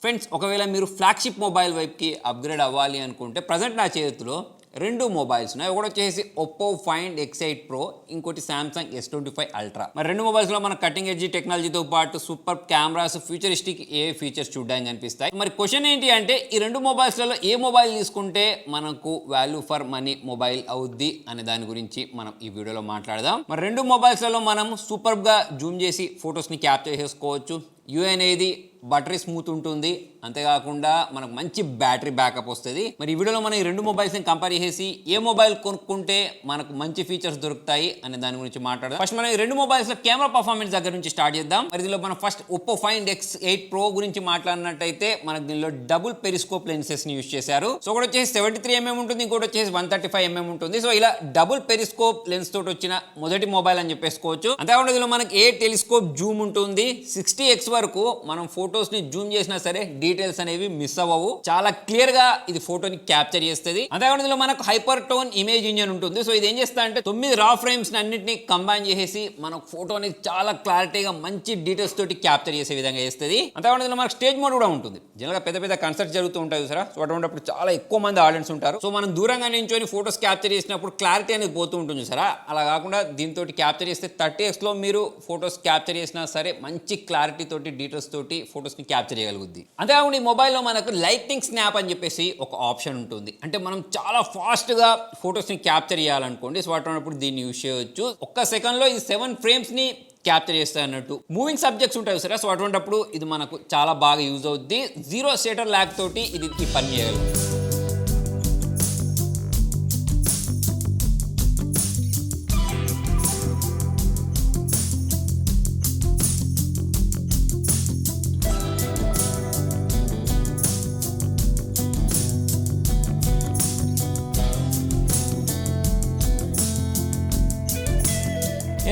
Friends, ఒకవేళ మీరు flagship mobile వైపుకి అప్గ్రేడ్ అవ్వాలి అనుకుంటే ప్రజెంట్ నా చేతిలో రెండు మొబైల్స్ ఉన్నాయి. ఒకటి వచ్చేసి ఒప్పో ఫైండ్ X8 Pro, ఇంకోటి సామ్సంగ్ S25 Ultra. మరి రెండు మొబైల్స్లో మన కటింగ్ ఎడ్జ్ టెక్నాలజీతో పాటు సూపర్ కెమెరాస్, ఫ్యూచరిస్టిక్ ఏ ఫీచర్స్ చూడడానికి కనిపిస్తాయి. మరి క్వశ్చన్ ఏంటి అంటే ఈ రెండు మొబైల్స్లలో ఏ మొబైల్ తీసుకుంటే మనకు వాల్యూ ఫర్ మనీ మొబైల్ అవుద్ది అనే దాని గురించి మనం ఈ వీడియోలో మాట్లాడదాం. మరి రెండు మొబైల్స్లలో మనం సూపర్గా జూమ్ చేసి ఫొటోస్ని క్యాప్చర్ చేసుకోవచ్చు. యూఐ అనేది బ్యాటరీ స్మూత్ ఉంటుంది, అంతేకాకుండా మనకు మంచి బ్యాటరీ బ్యాకప్ వస్తుంది. మరి ఈ వీడియోలో మనం ఈ రెండు మొబైల్స్ని కంపేర్ చేసి ఏ మొబైల్ కొనుక్కుంటే మనకు మంచి ఫీచర్స్ దొరుకుతాయి అనే దాని గురించి మాట్లాడదాం. ఫస్ట్ మనం ఈ రెండు మొబైల్స్లో కెమెరా పర్ఫార్మెన్స్ దగ్గర నుంచి స్టార్ట్ చేద్దాం. మరి దీనిలో మనం first Oppo find X8 Pro గురించి మాట్లాడినట్టయితే మనకు దీనిలో డబుల్ పెరిస్కోప్ లెన్సెస్ని యూజ్ చేశారు. సో ఒకటి వచ్చేసి 73mm ఉంటుంది, ఇంకోటి వచ్చేసి 135mm ఉంటుంది. సో ఇలా డబుల్ పెరిస్కోప్ లెన్స్ తోటి వచ్చిన మొదటి మొబైల్ అని చెప్పేసుకోవచ్చు. అంతేకాకుండా దీనిలో మనకి ఏ టెలిస్కోప్ జూమ్ ఉంటుంది. 60x వరకు మనం ఫొటోస్ ని జూమ్ చేసినా సరే డీటెయిల్స్ అనేవి మిస్ అవ్వవు. చాలా క్లియర్ గా ఇది ఫోటోని క్యాప్చర్ చేస్తుంది. అంతేకాకుండా ఇందులో మనకు హైపర్ టోన్ ఇమేజ్ ఇంజన్ ఉంటుంది. సో ఇది ఏం చేస్తా అంటే 9 రా ఫ్రేమ్స్ అన్నింటినీ కంబైన్ చేసేసి మనకు ఫోటోని చాలా క్లారిటీగా మంచి డీటెయిల్స్ తోటి క్యాప్చర్ చేసే విధంగా చేస్తుంది. అంతేకాకుండా ఇందులో మనకు స్టేజ్ మోడ్ కూడా ఉంటుంది. జనరల్గా పెద్ద పెద్ద కన్సర్ట్స్ జరుగుతూ ఉంటాయి చూసారా. సో అటువంటిప్పుడు చాలా ఎక్కువ మంది ఆడియన్స్ ఉంటారు. సో మనం దూరంగా నించొని ఫోటోస్ క్యాప్చర్ చేసినప్పుడు క్లారిటీ అనేది పోతూ ఉంటుంది చూసారా. అలా కాకుండా దీంతో క్యాప్చర్ చేస్తే 30x లో మీరు ఫోటోస్ క్యాప్చర్ చేసినా సరే మంచి క్లారిటీ తోటి డీటెయిల్స్ తోటి ఫొటోస్ని క్యాప్చర్ చేయగలుగుద్ది. అంతేకాకుండా ఈ మొబైల్లో మనకు లైటింగ్ స్నాప్ అని చెప్పేసి ఒక ఆప్షన్ ఉంటుంది. అంటే మనం చాలా ఫాస్ట్గా ఫొటోస్ని క్యాప్చర్ చేయాలనుకోండి. సో అటువంటిప్పుడు దీన్ని యూజ్ చేయవచ్చు. ఒక్క సెకండ్లో ఇది 7 ఫ్రేమ్స్ని క్యాప్చర్ చేస్తాయి అన్నట్టు. మూవింగ్ సబ్జెక్ట్స్ ఉంటాయి సరే. సో అటువంటిప్పుడు ఇది మనకు చాలా బాగా యూజ్ అవుద్ది. 0 షటర్ ల్యాగ్ తోటి ఇది ఈ పని చేయగలుగుతుంది.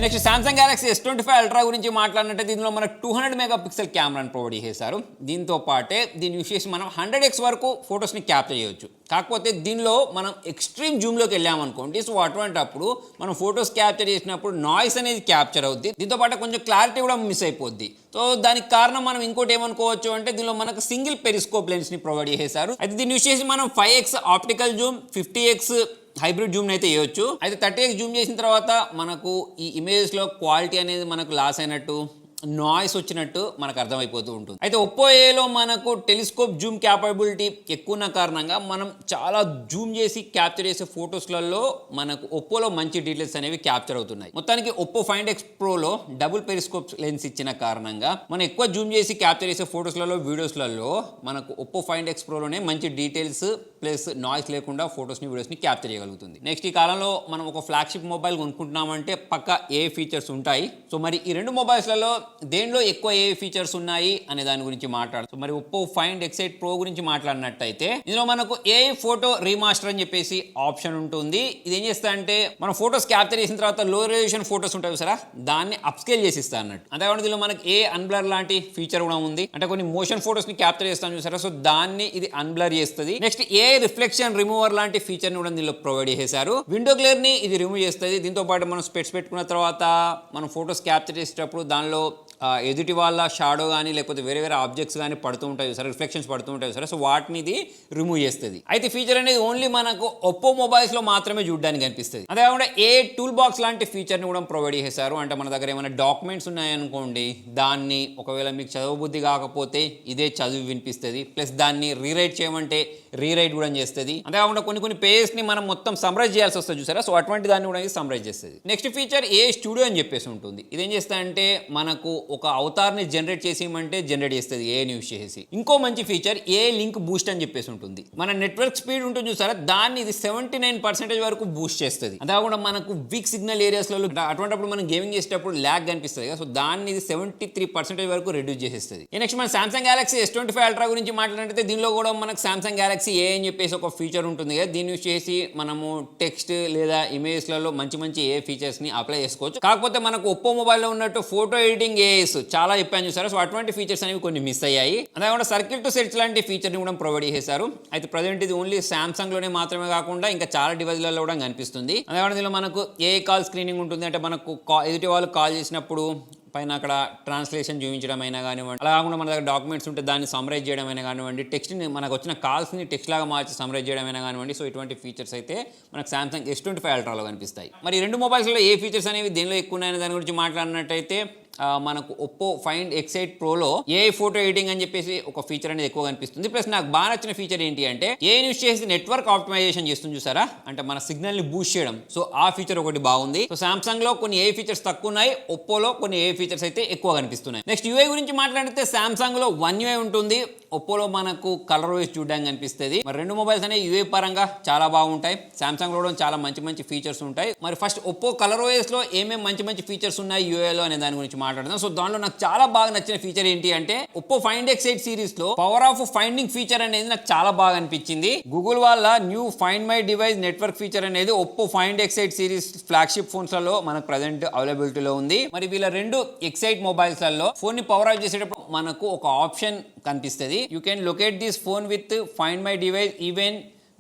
Next Samsung Galaxy S25 Ultra గురించి మాట్లాడినట్టే దీనిలో మనకు 200 మెగాపిక్సెల్ కెమెరాని ప్రొవైడ్ చేశారు. దీంతో పాటే దీన్ని యూస్ చేసి మనం 100x వరకు ఫొటోస్ని క్యాప్చర్ చేయవచ్చు. కాకపోతే దీనిలో మనం ఎక్స్ట్రీమ్ జూమ్లోకి వెళ్ళామనుకోండి. సో అటువంటిప్పుడు మనం ఫొటోస్ క్యాప్చర్ చేసినప్పుడు నాయిస్ అనేది క్యాప్చర్ అవుద్ది. దీంతో పాటు కొంచెం క్లారిటీ కూడా మిస్ అయిపోద్ది. సో దానికి కారణం మనం ఇంకోటి ఏమనుకోవచ్చు అంటే దీనిలో మనకు సింగిల్ పెరిస్కోప్ లెన్స్ని ప్రొవైడ్ చేశారు. అయితే దీన్ని యూస్ చేసి మనం 5x optical Zoom, 50x hybrid Zoom అయితే వేయొచ్చు. అయితే 30x జూమ్ చేసిన తర్వాత మనకు ఈ ఇమేజ్లో క్వాలిటీ అనేది మనకు లాస్ అయినట్టు, నాయిస్ వచ్చినట్టు మనకు అర్థమైపోతూ ఉంటుంది. అయితే ఒప్పో ఏలో మనకు టెలిస్కోప్ జూమ్ క్యాపబిలిటీ ఎక్కువ ఉన్న కారణంగా మనం చాలా జూమ్ చేసి క్యాప్చర్ చేసే ఫొటోస్లలో మనకు ఒప్పోలో మంచి డీటెయిల్స్ అనేవి క్యాప్చర్ అవుతున్నాయి. మొత్తానికి ఒప్పో ఫైండ్ X Proలో డబుల్ పెరిస్కోప్ లెన్స్ ఇచ్చిన కారణంగా మనం ఎక్కువ జూమ్ చేసి క్యాప్చర్ చేసే ఫొటోస్లలో, వీడియోస్లలో మనకు ఒప్పో ఫైండ్ X Proలోనే మంచి డీటెయిల్స్ ప్లస్ నాయిస్ లేకుండా ఫొటోస్ని, వీడియోస్ని క్యాప్చర్ చేయగలుగుతుంది. నెక్స్ట్ ఈ కాలంలో మనం ఒక ఫ్లాగ్షిప్ మొబైల్ కొనుక్కుంటున్నామంటే పక్కా ఏ ఫీచర్స్ ఉంటాయి. సో మరి ఈ రెండు మొబైల్స్లలో దేనిలో ఎక్కువ ఏ ఫీచర్స్ ఉన్నాయి అనే దాని గురించి మాట్లాడుతూ మరి ఒప్పో ఫైండ్ X8 Pro గురించి మాట్లాడినట్టయితే ఇందులో మనకు ఏ ఫోటో రీమాస్టర్ అని చెప్పేసి ఆప్షన్ ఉంటుంది. ఇది ఏం చేస్తా అంటే మనం ఫొటోస్ క్యాప్చర్ చేసిన తర్వాత లో రెజల్యూషన్ ఫొటోస్ ఉంటాయి సరే, దాన్ని అప్స్కేల్ చేసి ఇస్తా అన్నట్టు. అంతేకాకుండా దీనిలో మనకి ఏ అన్బ్లర్ లాంటి ఫీచర్ కూడా ఉంది. అంటే కొన్ని మోషన్ ఫొటోస్ ని క్యాప్చర్ చేస్తాం చూసారా, సో దాన్ని ఇది అన్బ్లర్ చేస్తుంది. నెక్స్ట్ ఏ రిఫ్లెక్షన్ రిమూవర్ లాంటి ఫీచర్ ని కూడా దీనిలో ప్రొవైడ్ చేశారు. విండో గ్లేర్ ని ఇది రిమూవ్ చేస్తుంది. దీంతో పాటు మనం స్పెట్స్ పెట్టుకున్న తర్వాత మనం ఫొటోస్ క్యాప్చర్ చేసేటప్పుడు దానిలో ఎదుటి వాళ్ళ షాడో కానీ లేకపోతే వేరే వేరే ఆబ్జెక్ట్స్ కానీ పడుతూ ఉంటాయి సరే, రిఫ్లెక్షన్స్ పడుతూ ఉంటాయి సరే, సో వాటిని ఇది రిమూవ్ చేస్తుంది. అయితే ఫీచర్ అనేది ఓన్లీ మనకు ఒప్పో మొబైల్స్లో మాత్రమే చూడడానికి కనిపిస్తుంది. అంతేకాకుండా ఏ టూల్ బాక్స్ లాంటి ఫీచర్ని కూడా ప్రొవైడ్ చేశారు. అంటే మన దగ్గర ఏమైనా డాక్యుమెంట్స్ ఉన్నాయనుకోండి, దాన్ని ఒకవేళ మీకు చదవబుద్ధి కాకపోతే ఇదే చదివి వినిపిస్తుంది. ప్లస్ దాన్ని రీరైట్ చేయమంటే రీరైట్ కూడా చేస్తుంది. అంతేకాకుండా కొన్ని పేజెస్ని మనం మొత్తం సమ్రైజ్ చేయాల్సి వస్తుంది చూసారా, సో అటువంటి దాన్ని కూడా సమ్రైజ్ చేస్తుంది. నెక్స్ట్ ఫీచర్ ఏ స్టూడియో అని చెప్పేసి ఉంటుంది. ఇదేం చేస్తా అంటే మనకు ఒక అవతార్ని జనరేట్ చేసేయమంటే జనరేట్ చేస్తుంది ఏ యూస్ చేసి. ఇంకో మంచి ఫీచర్ ఏ లింక్ బూస్ట్ అని చెప్పేసి ఉంటుంది. మన నెట్వర్క్ స్పీడ్ ఉంటుంది చూసారా, దాన్ని ఇది 79% వరకు బూస్ట్ చేస్తుంది. అంతేకాకుండా మనకు వీక్ సిగ్నల్ ఏరియాస్లో అటువంటిప్పుడు మనం గేమింగ్ చేసేటప్పుడు ల్యాగ్ కనిపిస్తుంది కదా, సో దాన్ని ఇది 73% వరకు రెడ్యూస్ చేసేస్తుంది. నెక్స్ట్ మన సామ్సంగ్ గెలాక్సీ S25 Ultra గురించి మాట్లాడితే దీనిలో కూడా మనకు సామ్సంగ్ గెలాక్సీ ఏ అని చెప్పేసి ఒక ఫీచర్ ఉంటుంది కదా, దీన్ని యూస్ చేసి మనము టెక్స్ట్ లేదా ఇమేజ్లలో మంచి ఏ ఫీచర్స్ని అప్లై చేసుకోవచ్చు. కాకపోతే మనకు ఒప్పో మొబైల్లో ఉన్నట్టు ఫోటో ఎడిటింగ్ చాలా చెప్పాను చూసారా, సో అటువంటి ఫీచర్స్ అనేవి కొన్ని మిస్ అయ్యాయి. అంతేకాకుండా సర్కిల్ టు సెట్స్ లాంటి ఫీచర్ని కూడా ప్రొవైడ్ చేశారు. అయితే ప్రజెంట్ ఇది ఓన్లీ సామ్సంగ్లోనే మాత్రమే కాకుండా ఇంకా చాలా డివైస్లలో కూడా కనిపిస్తుంది. అంతేకాకుండా దీనిలో మనకు ఏ కాల్ స్క్రీనింగ్ ఉంటుంది. అంటే మనకు ఎదుటి వాళ్ళు కాల్ చేసినప్పుడు పైన అక్కడ ట్రాన్స్లేషన్ చూపించడం అయినా కానివ్వండి, అలా కాకుండా మన దగ్గర డాక్యుమెంట్స్ ఉంటే దాన్ని సమ్మరైజ్ చేయడం అయినా కానివ్వండి, టెక్స్ట్ని మనకు వచ్చిన కాల్స్ని టెక్స్ట్ లాగా మార్చి సమ్మరైజ్ చేయడం అయినా కానివ్వండి. సో ఇటువంటి ఫీచర్స్ అయితే మనకు సామ్సంగ్ S25 అల్ట్రాలో కనిపిస్తాయి. మరి ఈ రెండు మొబైల్స్లో ఏ ఫీచర్స్ అనేవి దేనిలో ఎక్కువ ఉన్నాయనే దాని గురించి మాట్లాడినట్టయితే మనకు ఒప్పో ఫైండ్ X8 ప్రోలో ఏఐ ఫోటో ఎడిటింగ్ అని చెప్పేసి ఒక ఫీచర్ అనేది ఎక్కువ కనిపిస్తుంది. ప్లస్ నాకు బాగా నచ్చిన ఫీచర్ ఏంటి అంటే ఏఐ యూస్ చేసి నెట్వర్క్ ఆప్టిమైజేషన్ చేస్తుంది చూసారా, అంటే మన సిగ్నల్ ని బూస్ట్ చేయడం. సో ఆ ఫీచర్ ఒకటి బాగుంది. సో సామ్సంగ్ లో కొన్ని ఏఐ ఫీచర్స్ తక్కువ ఉన్నాయి, ఒప్పోలో కొన్ని ఏఐ ఫీచర్స్ అయితే ఎక్కువ కనిపిస్తున్నాయి. నెక్స్ట్ యూఐ గురించి మాట్లాడితే సామ్సంగ్ లో One UI ఉంటుంది, ఒప్పోలో మనకు కలర్ వైస్ చూడడానికి కనిపిస్తుంది. మరి రెండు మొబైల్స్ అనేవి యూఐ పరంగా చాలా బాగుంటాయి. సామ్సంగ్ లో చాలా మంచి మంచి ఫీచర్స్ ఉంటాయి. మరి ఫస్ట్ ఒప్పో కలర్ వైస్ లో ఏమేమి మంచి మంచి ఫీచర్స్ ఉన్నాయి యూఐలో అనే దాని గురించి మాట్లాడదాం. సో దానిలో నాకు చాలా బాగా నచ్చిన ఫీచర్ ఏంటి అంటే ఒప్పో ఫైండ్ X8 సిరీస్ లో పవర్ ఆఫ్ ఫైండింగ్ ఫీచర్ అనేది నాకు చాలా బాగా అనిపించింది. గూగుల్ వాళ్ళ new find my device network feature అనేది Oppo find X8 series flagship phones లలో మనకు ప్రెసెంట్ అవైలబిలిటీలో ఉంది. మరి వీళ్ళ రెండు X8 మొబైల్స్ లలో ఫోన్ ని పవర్ ఆఫ్ చేసేటప్పుడు మనకు ఒక ఆప్షన్ కనిపిస్తుంది. You can locate this phone with find my device even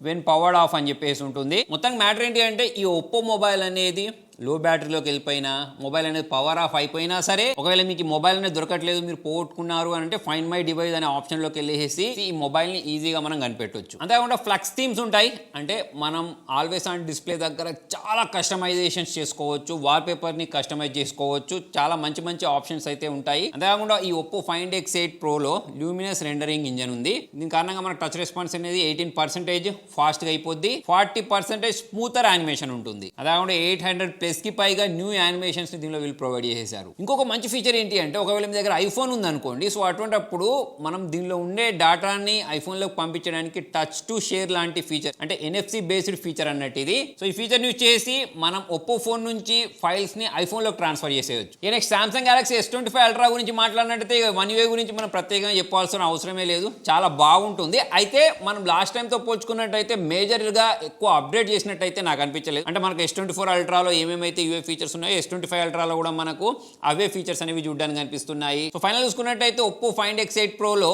when powered of అని చెప్పేసి ఉంటుంది. మొత్తం మ్యాటర్ ఏంటి అంటే ఈ ఒప్పో మొబైల్ అనేది లో బ్యాటరీలోకి వెళ్ళిపోయినా, మొబైల్ అనేది పవర్ ఆఫ్ అయిపోయినా సరే, ఒకవేళ మీకు ఈ మొబైల్ అనేది దొరకట్లేదు, మీరు పోగొట్టుకున్నారు అని అంటే ఫైండ్ మై డివైస్ అనే ఆప్షన్లోకి వెళ్ళేసి ఈ మొబైల్ని ఈజీగా మనం కనిపెట్టవచ్చు. అంతేకాకుండా ఫ్లక్స్ థీమ్స్ ఉంటాయి, అంటే మనం ఆల్వేస్ ఆన్ డిస్ప్లే దగ్గర చాలా కస్టమైజేషన్స్ చేసుకోవచ్చు, వాల్పేపర్ని కస్టమైజ్ చేసుకోవచ్చు, చాలా మంచి మంచి ఆప్షన్స్ అయితే ఉంటాయి. అంతేకాకుండా ఈ ఒప్పో ఫైండ్ X8 ప్రోలో ల్యూమినస్ రెండరింగ్ ఇంజన్ ఉంది. దీని కారణంగా మనకు టచ్ రెస్పాన్స్ అనేది 18% ఫాస్ట్గా అయిపోద్ది, 40% స్మూతర్ యానిమేషన్ ఉంటుంది. అంతేకాకుండా 800+ కి పైగా న్యూ యానిమేషన్స్ ని దీనిలో వీళ్ళు ప్రొవైడ్ చేసేసారు. ఇంకొక మంచి ఫీచర్ ఏంటి అంటే ఒకవేళ మీ దగ్గర ఐఫోన్ ఉందనుకోండి, సో అటువంటిప్పుడు మనం దీనిలో ఉండే డేటాని ఐఫోన్ లోకి పంపించడానికి టచ్ టు షేర్ లాంటి ఫీచర్, అంటే NFC బేస్డ్ ఫీచర్ అన్నట్టు ఇది. సో ఈ ఫీచర్ యూజ్ చేసి మనం ఒప్పో ఫోన్ నుంచి ఫైల్స్ ని ఐఫోన్ లోకి ట్రాన్స్ఫర్ చేసేయచ్చు. Next Samsung Galaxy S25 ultra గురించి మాట్లాడినట్టయితే One UI గురించి మనం ప్రత్యేకంగా చెప్పాల్సిన అవసరమే లేదు, చాలా బాగుంటుంది. అయితే మనం లాస్ట్ టైం తో పోల్చుకున్నట్టయితే మేజర్ గా ఎక్కువ అప్డేట్ చేసినట్టయితే నాకు అనిపించలేదు. అంటే మనకు S24 అల్ట్రాలో ఏమేమైతే యూఏ ఫీచర్స్ ఉన్నాయో S25 అల్ట్రాలో కూడా మనకు అవే ఫీచర్స్ అనేవి చూడడానికి కనిపిస్తున్నాయి. సో ఫైనల్ చూసుకున్నట్టయితే ఒప్పో ఫైండ్ X8 ప్రోలో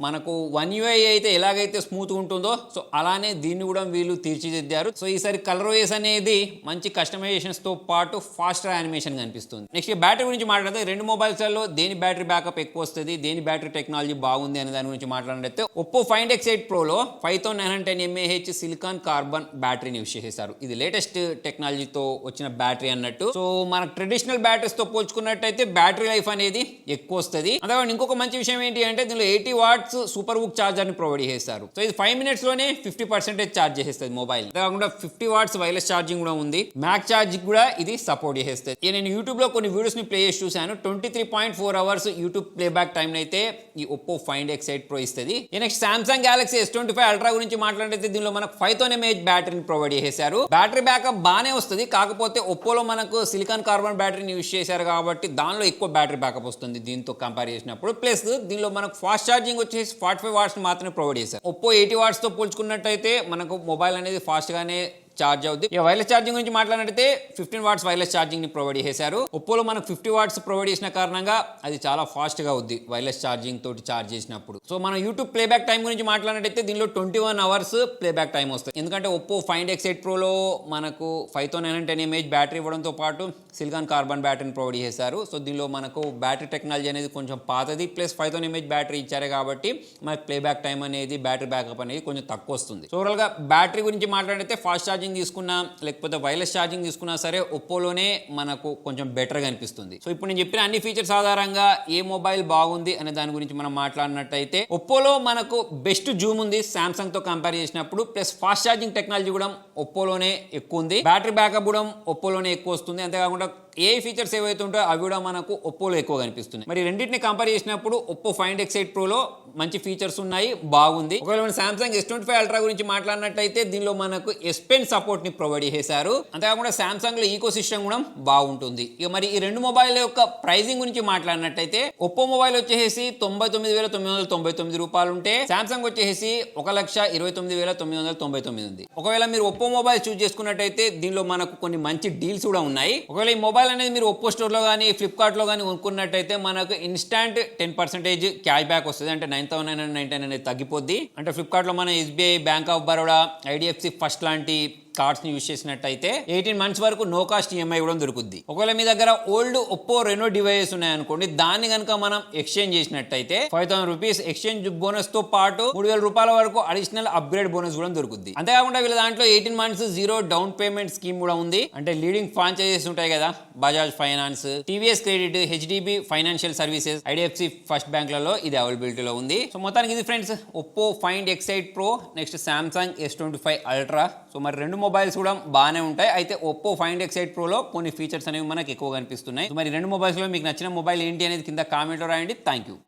మనకు One UI అయితే ఎలాగైతే స్మూత్గా ఉంటుందో సో అలానే దీన్ని కూడా వీళ్ళు తీర్చిదిద్దారు. సో ఈసారి కలర్ వైస్ అనేది మంచి కస్టమైజేషన్స్తో పాటు ఫాస్టర్ యానిమేషన్ కనిపిస్తుంది. నెక్స్ట్ బ్యాటరీ గురించి మాట్లాడితే రెండు మొబైల్స్లో దేని బ్యాటరీ బ్యాకప్ ఎక్కువ వస్తుంది, దేని బ్యాటరీ టెక్నాలజీ బాగుంది అనే దాని గురించి మాట్లాడితే Oppo find X8 ప్రోలో 5910 mAh silicon carbon బ్యాటరీని యూస్ చేసేసారు. ఇది లేటెస్ట్ టెక్నాలజీతో వచ్చిన బ్యాటరీ అన్నట్టు. సో మనకు ట్రెడిషనల్ బ్యాటరీస్తో పోల్చుకున్నట్టయితే బ్యాటరీ లైఫ్ అనేది ఎక్కువ వస్తుంది. అంతేకాదు ఇంకొక మంచి విషయం ఏంటి అంటే దీనిలో 80 వాట్స్ సూపర్ బుక్ ఛార్జర్ ని ప్రొవైడ్ చేస్తారు. సో ఇది 5 minutes లోనే 50% ఛార్జ్ చేసేస్తుంది మొబైల్. కాకుండా 50 watts వైర్లెస్ ఛార్జింగ్ కూడా ఉంది, మ్యాక్ ఛార్జింగ్ కూడా ఇది సపోర్ట్ చేసేస్తుంది. నేను యూట్యూబ్ లో కొన్ని వీడియోస్ ని ప్లే చేసి చూసాను, 23.4 hours యూట్యూబ్ ప్లేబ్యాక్ టైం అయితే ఈ ఒప్పో ఫైండ్ X8 ప్రో ఇస్తుంది. Next Samsung Galaxy S25 ultra గురించి మాట్లాడితే దీనిలో మనకు 5000 mAh బ్యాటరీని ప్రొవైడ్ చేశారు. బ్యాటరీ బ్యాకప్ బాగానే వస్తుంది, కాకపోతే ఒప్పోలో మనకు సిలికాన్ కార్బన్ బ్యాటరీని యూజ్ చేశారు కాబట్టి దానిలో ఎక్కువ బ్యాటరీ బ్యాకప్ వస్తుంది దీంతో కంపేర్ చేసినప్పుడు. ప్లస్ దీనిలో మనకు ఫాస్ట్ ఛార్జింగ్ వచ్చి 45 watts మాత్రమే ప్రొవైడ్ చేశారు. ఒప్పో 80 watts తో పోల్చుకున్నట్టయితే మనకు మొబైల్ అనేది ఫాస్ట్ గానే ఛార్జ్ అవుతుంది. ఇక వైర్లెస్ ఛార్జింగ్ గురించి మాట్లాడితే 15 watts వైర్లెస్ ఛార్జింగ్ ని ప్రొవైడ్ చేశారు. ఒప్పోలో మనకు 50 watts ప్రొవైడ్ చేసిన కారణంగా అది చాలా ఫాస్ట్ గా అవుద్ది వైర్లెస్ ఛార్జింగ్ తోటి ఛార్జ్ చేసినప్పుడు. సో మనం యూట్యూబ్ ప్లేబ్యాక్ టైం గురించి మాట్లాడినట్టయితే దీనిలో 21 hours ప్లేబ్యాక్ టైం వస్తుంది. ఎందుకంటే ఒప్పో ఫైండ్ X8 ప్రోలో మనకు 5910 mAh బ్యాటరీ ఇవ్వడంతో పాటు సిలికాన్ కార్బన్ బ్యాటరీని ప్రొవైడ్ చేశారు. సో దీనిలో మనకు బ్యాటరీ టెక్నాలజీ అనేది కొంచెం పాతది, ప్లస్ 5000 mAh బ్యాటరీ ఇచ్చారు కాబట్టి మనకి ప్లేబ్యాక్ టైం అనేది బ్యాటరీ బ్యాకప్ అనేది కొంచెం తక్కువ వస్తుంది. సో ఓవరాల్ గా బ్యాటరీ గురించి మాట్లాడితే ఫాస్ట్ ఛార్జింగ్ తీసుకున్నా లేకపోతే వైర్లెస్ ఛార్జింగ్ తీసుకున్నా సరే ఒప్పోలోనే మనకు కొంచెం బెటర్గా అనిపిస్తుంది. సో ఇప్పుడు నేను చెప్పిన అన్ని ఫీచర్స్ ఆధారంగా ఏ మొబైల్ బాగుంది అనే దాని గురించి మనం మాట్లాడినట్టయితే ఒప్పోలో మనకు బెస్ట్ జూమ్ ఉంది సామ్సంగ్ తో కంపేర్ చేసినప్పుడు, ప్లస్ ఫాస్ట్ ఛార్జింగ్ టెక్నాలజీ కూడా ఒప్పోలోనే ఎక్కువ ఉంది, బ్యాటరీ బ్యాకప్ కూడా ఒప్పోలోనే ఎక్కువ వస్తుంది. అంతేకాకుండా ఏ ఫీచర్స్ ఏవైతే ఉంటాయో అవి కూడా మనకు ఒప్పోలో ఎక్కువ కనిపిస్తున్నాయి. మరి రెండింటిని కంపేర్ చేసినప్పుడు ఒప్పో ఫైండ్ X8 ప్రోలో మంచి ఫీచర్స్ ఉన్నాయి, బాగుంది. ఒకవేళ మన సామ్సంగ్ S25 అల్ట్రా గురించి మాట్లాడినట్టయితే దీనిలో మనకు S Pen సపోర్ట్ ని ప్రొవైడ్ చేశారు. అంతేకాకుండా సామ్సంగ్ లో ఈకో సిస్టమ్ కూడా బాగుంటుంది. ఇక మరి ఈ రెండు మొబైల్ యొక్క ప్రైసింగ్ గురించి మాట్లాడినట్టయితే ఒప్పో మొబైల్ వచ్చేసి 99,999 రూపాయలు ఉంటే సామ్సంగ్ వచ్చేసి 1,29,999 ఉంది. ఒకవేళ మీరు ఒప్పో మొబైల్ చూస్ చేసుకున్నట్టయితే దీనిలో మనకు కొన్ని మంచి డీల్స్ కూడా ఉన్నాయి. ఒకవేళ ఈ మొబైల్ అనేది మీరు ఒప్పో స్టోర్ లో కానీ ఫ్లిప్కార్ట్ లో కానీ కొనుక్కున్నట్టయితే మనకు ఇన్స్టాంట్ 10% క్యాష్ బ్యాక్ వస్తుంది, అంటే 9,999 అనేది తగ్గిపోద్ది. అంటే ఫ్లిప్కార్ట్ లో మన SBI, bank of Baroda, IDFC first లాంటి కార్డ్స్ ని యూస్ చేసినట్టయితే 18 months వరకు నో కాస్ట్ ఈఎంఐ కూడా దొరుకుద్ది. ఒకవేళ మీ దగ్గర ఓల్డ్ ఒప్పో రెనో డివైస్ ఉన్నాయనుకోండి, దాన్ని కనుక మనం ఎక్స్చేంజ్ చేసినట్టయితే 5000 రూపీస్ ఎక్స్చేంజ్ బోనస్ తో పాటు 3000 రూపాయల వరకు అడిషనల్ అప్గ్రేడ్ బోనస్ కూడా దొరుకుద్ది. అంతేకాకుండా వీళ్ళ దాంట్లో 18 months zero down payment scheme కూడా ఉంది. అంటే లీడింగ్ ఫ్రాంచైజెస్ ఉంటాయి కదా, Bajaj finance, TVS credit, HDB financial services, IDFC first బ్యాంక్లలో ఇది అవైలబిలిటీలో ఉంది. సో మొత్తానికి ఇది friends Oppo find X eight pro, next Samsung S25 ultra. So మరి రెండు మొబైల్స్ కూడా బాగానే ఉంటాయి. అయితే ఒప్పో ఫైండ్ ఎక్స్8 ప్రోలో కొన్ని ఫీచర్స్ అనేవి మనకు ఎక్కువ కనిపిస్తున్నాయి. మరి రెండు మొబైల్స్లో మీకు నచ్చిన మొబైల్ ఏంటి అనేది కింద కామెంట్లో రాయండి. Thank you.